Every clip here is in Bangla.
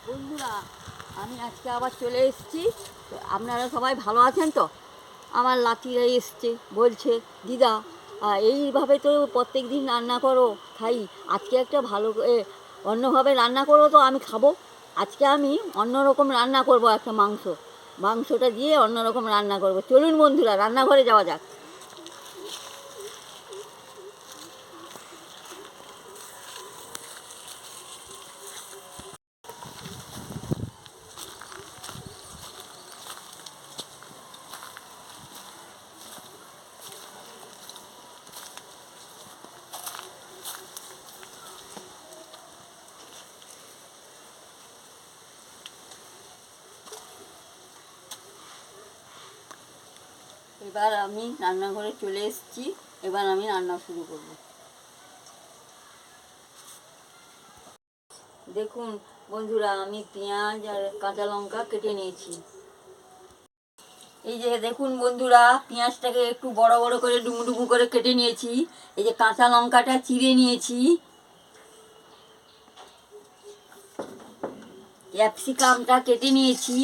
বন্ধুরা, আমি আজকে আবার চলে এসেছি। আপনারা সবাই ভালো আছেন তো? আমার লাতিরা এসছে, বলছে দিদা এইভাবে তো প্রত্যেক দিন রান্না করো, খাই। আজকে একটা ভালো অন্যভাবে রান্না করো তো আমি খাবো। আজকে আমি অন্যরকম রান্না করব, একটা মাংসটা দিয়ে অন্যরকম রান্না করব। চলুন বন্ধুরা, রান্নাঘরে যাওয়া যাক। এবার আমি রান্নাঘরে চলে এসেছি। এবার আমি রান্না শুরু করব। দেখুন বন্ধুরা, আমি পেঁয়াজ আর কাঁচা লঙ্কা কেটে নিয়েছি। এই যে দেখুন বন্ধুরা, পেঁয়াজটাকে একটু বড় বড় করে ডুমু ডুমু করে কেটে নিয়েছি। এই যে কাঁচা লঙ্কাটা চিড়ে নিয়েছি। ক্যাপসিকামটা কেটে নিয়েছি।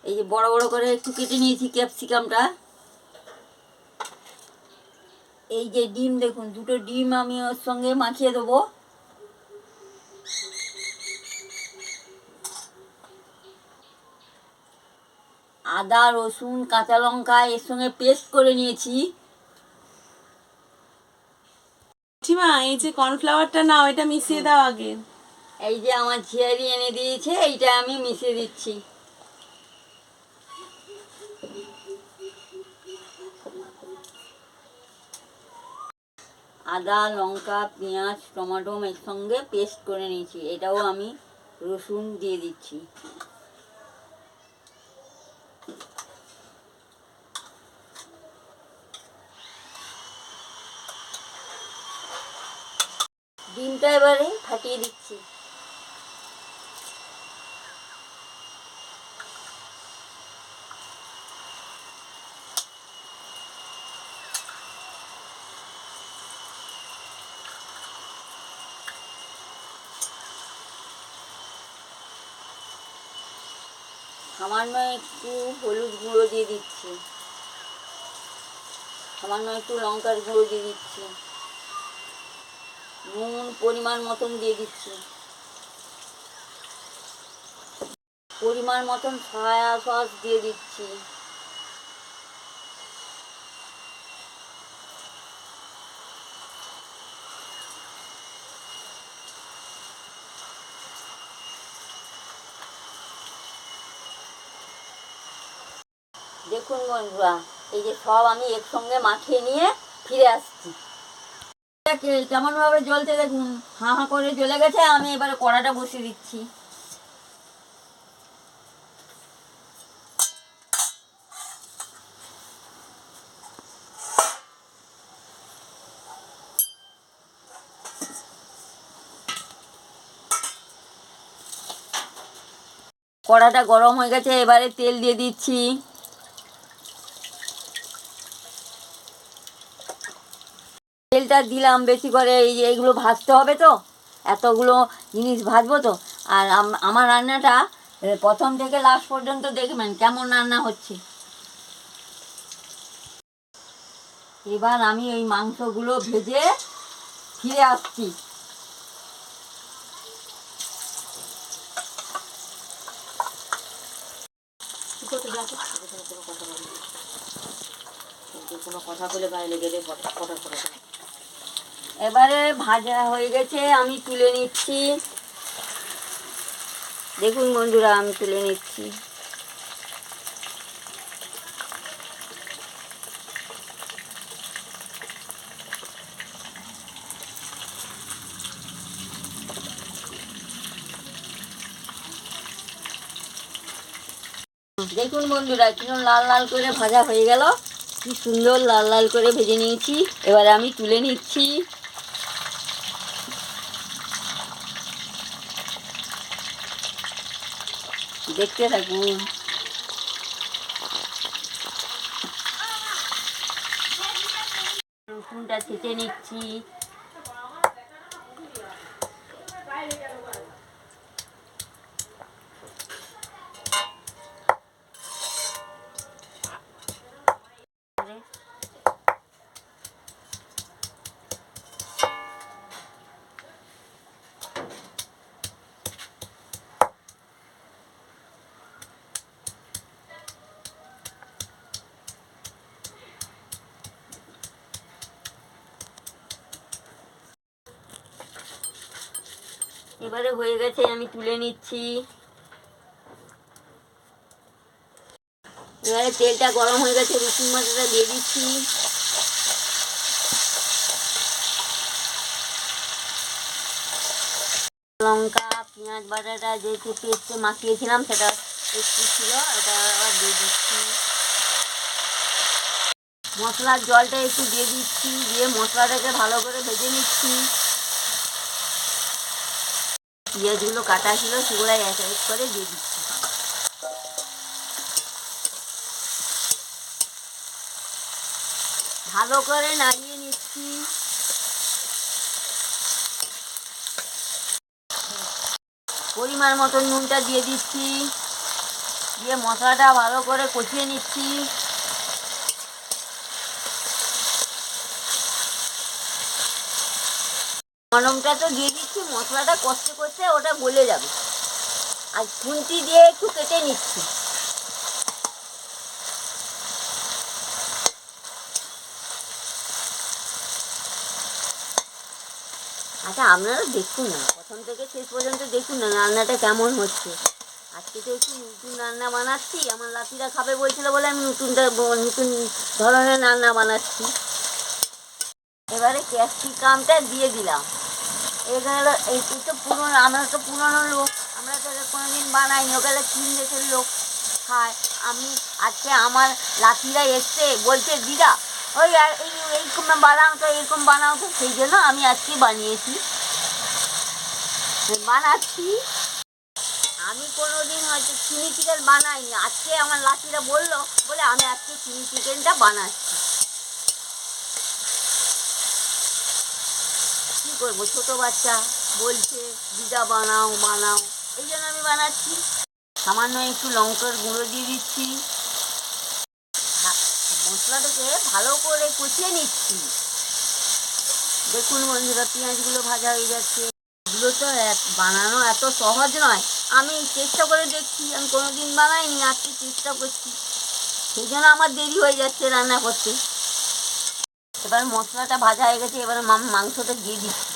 এই যে বড় বড় করে একটু কেটে নিয়েছি ক্যাপসিকামটা। এই যে ডিম, দেখুন দুটো ডিম আমি ওর সঙ্গে মাখিয়ে দেবো। আদা রসুন কাঁচা লঙ্কা এর সঙ্গে পেস্ট করে নিয়েছি। জেঠিমা, এই যে কর্নফ্লাওয়ারটা নাও, এটা মিশিয়ে দাও আগে। এই যে আমার ঝিয়ারি এনে দিয়েছে, এইটা আমি মিশিয়ে দিচ্ছি। আদা লঙ্কা পেঁয়াজ টমেটো এর সঙ্গে পেস্ট করে নিয়েছি, এটাও আমি রসুন দিয়ে দিচ্ছি। ডিমটা এবারে ফাটিয়ে দিচ্ছি। সামান্য একটু হলুদ গুঁড়ো দিয়ে দিচ্ছি, সামান্য একটু লঙ্কার গুঁড়ো দিয়ে দিচ্ছি, নুন পরিমাণ মতন দিয়ে দিচ্ছি, পরিমাণ মতন সয়া সস দিয়ে দিচ্ছি। দেখুন বন্ধুরা, এই যে সব আমি একসঙ্গে মাখিয়ে নিয়ে ফিরে আসছি। কেমনভাবে জ্বলছে দেখুন, হাঁ হাঁ করে জ্বলে গেছে। আমি এবারে কড়াটা বসিয়ে দিচ্ছি। কড়াটা গরম হয়ে গেছে, এবারে তেল দিয়ে দিচ্ছি। তেলটা দিলাম বেশি করে, এই যে এইগুলো ভাজতে হবে তো, এতগুলো জিনিস ভাজবো তো। আর আমার রান্নাটা প্রথম থেকে লাস্ট পর্যন্ত দেখবেন কেমন রান্না হচ্ছে। এবার আমি এই মাংসগুলো ভেজে ফিরে আসছি। কোনো কথা বলে গায়ে গেলে এবারে ভাজা হয়ে গেছে, আমি তুলে নিচ্ছি। দেখুন বন্ধুরা, আমি তুলে নিচ্ছি। দেখুন বন্ধুরা, কিরকম লাল লাল করে ভাজা হয়ে গেল। কি সুন্দর লাল লাল করে ভেজে নিয়েছি। এবারে আমি তুলে নিচ্ছি। দেখতে থাকুন। রসুনটা ছেঁচে নিচ্ছি। এবারে হয়ে গেছে, আমি তুলে নিচ্ছি। এবারে তেলটা গরম হয়ে গেছে, রসুন বাটাটা দিয়ে দিচ্ছি। লঙ্কা পেঁয়াজ বাটাটা যেহেতু পেস্টে মাখিয়েছিলাম সেটা একটু ছিল, এটা আবার দিয়ে দিচ্ছি। মশলার জলটা একটু দিয়ে দিচ্ছি, দিয়ে মশলাটাকে ভালো করে ভেজে নিচ্ছি। পেঁয়াজগুলো কাটা ছিল সেগুলো এক এক করে দিয়ে দিচ্ছি। ভালো করে নাড়িয়ে নিচ্ছি। পরিমাণ মতো নুনটা দিয়ে দিচ্ছি, দিয়ে মশলাটা ভালো করে কষিয়ে নিচ্ছি। গরমটা তো দিয়ে দিচ্ছি, মশলাটা কষতে কষতে ওটা গলে যাবে। আর খুন্তি দিয়ে একটু কেটে নিচ্ছি। আচ্ছা, আপনারা দেখুন না, প্রথম থেকে শেষ পর্যন্ত দেখুন না রান্নাটা কেমন হচ্ছে। আজকে তো একটু নতুন রান্না বানাচ্ছি, আমার লাতিরা খাবে বলছিল বলে আমি নতুন ধরনের রান্না বানাচ্ছি। এবারে ক্যাপসিকামটা দিয়ে দিলাম। এগুলো এই তো পুরনো, আমরা তো পুরনো লোক, আমরা তো কোনোদিন বানাইনি, ওগুলো 3 দেশের লোক খায়। আমি আজকে আমার লাতিরা এসছে, বলছে দিদা ওই এইরকম বানাও তো, এরকম বানাও তো, সেই জন্য আমি আজকে বানাচ্ছি। আমি কোনোদিন হয়তো চিনি চিকেন বানাইনি, আজকে আমার লাতিরা বললো বলে আমি আজকে চিনি চিকেনটা বানাচ্ছি। কী করবো, ছোটো বাচ্চা বলছে দিদা বানাও বানাও, এই জন্য আমি বানাচ্ছি। সামান্য একটু লঙ্কার গুঁড়ো দিয়ে দিচ্ছি। মশলাটাকে ভালো করে কষিয়ে নিচ্ছি। দেখুন বন্ধুরা, পেঁয়াজগুলো ভাজা হয়ে যাচ্ছে। এগুলো তো বানানো এত সহজ নয়, আমি চেষ্টা করে দেখছি, আমি কোনোদিন বানাইনি, আজকে চেষ্টা করছি, সেই জন্য আমার দেরি হয়ে যাচ্ছে রান্না করতে। এবার মশলাটা ভাজা হয়ে গেছে, এবার মাংসটা দিয়ে দিচ্ছি।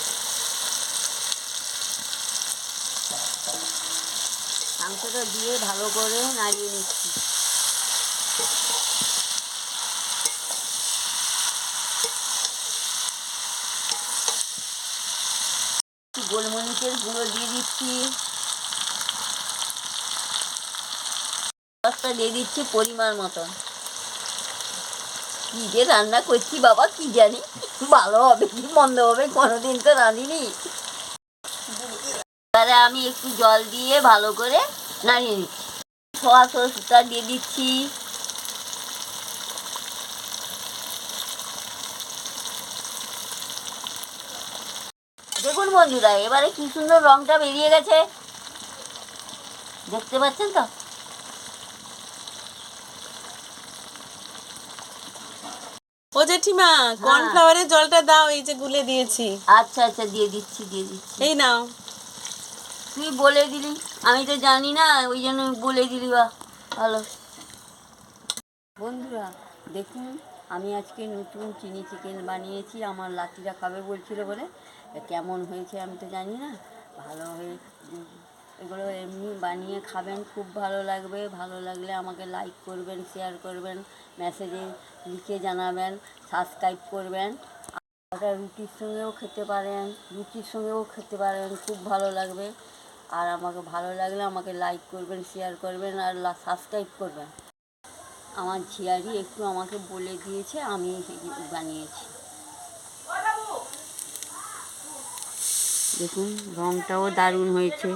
মাংসটা দিয়ে ভালো করে নাড়িয়ে নিচ্ছি। গোলমরিচের গুঁড়ো দিয়ে দিচ্ছি। রসটা দিয়ে দিচ্ছি পরিমাণ মতন। কি যে রান্না করছি বাবা, কি জানি ভালো হবে কি মন্দ হবে, কোনোদিন তো রাঁধিনি। এবারে আমি একটু জল দিয়ে ভালো করে নাড়িয়ে নিচ্ছি। সোয়া সসটা দিয়ে দিচ্ছি। দেখুন বন্ধুরা, এবারে কি সুন্দর রংটা বেরিয়ে গেছে, দেখতে পাচ্ছেন তো? ও জেঠিমা, কর্নফ্লাওয়ারের জলটা দাও, এই যে গুলে দিয়েছি। আচ্ছা আচ্ছা, দিয়ে দিচ্ছি। এই নাও। তুই বলে দিলি, আমি তো জানি না, ওই জন্য বলে দিলি, বা ভালো। বন্ধুরা দেখুন, আমি আজকে নতুন চিনি চিকেন বানিয়েছি, আমার লাতিরা খাবে বলছিল বলে। কেমন হয়েছে আমি তো জানি না, ভালো হয়ে এগুলো এমনি বানিয়ে খাবেন, খুব ভালো লাগবে। ভালো লাগলে আমাকে লাইক করবেন, শেয়ার করবেন, মেসেজে লিখে জানাবেন, সাবস্ক্রাইব করবেন। ওটা রুটির সঙ্গেও খেতে পারেন, খুব ভালো লাগবে। আর আমাকে ভালো লাগলে আমাকে লাইক করবেন, শেয়ার করবেন, আর সাবস্ক্রাইব করবেন। আমার ঝিয়ারি একটু আমাকে বলে দিয়েছে, আমি বানিয়েছি। দেখুন রংটাও দারুণ হয়েছে।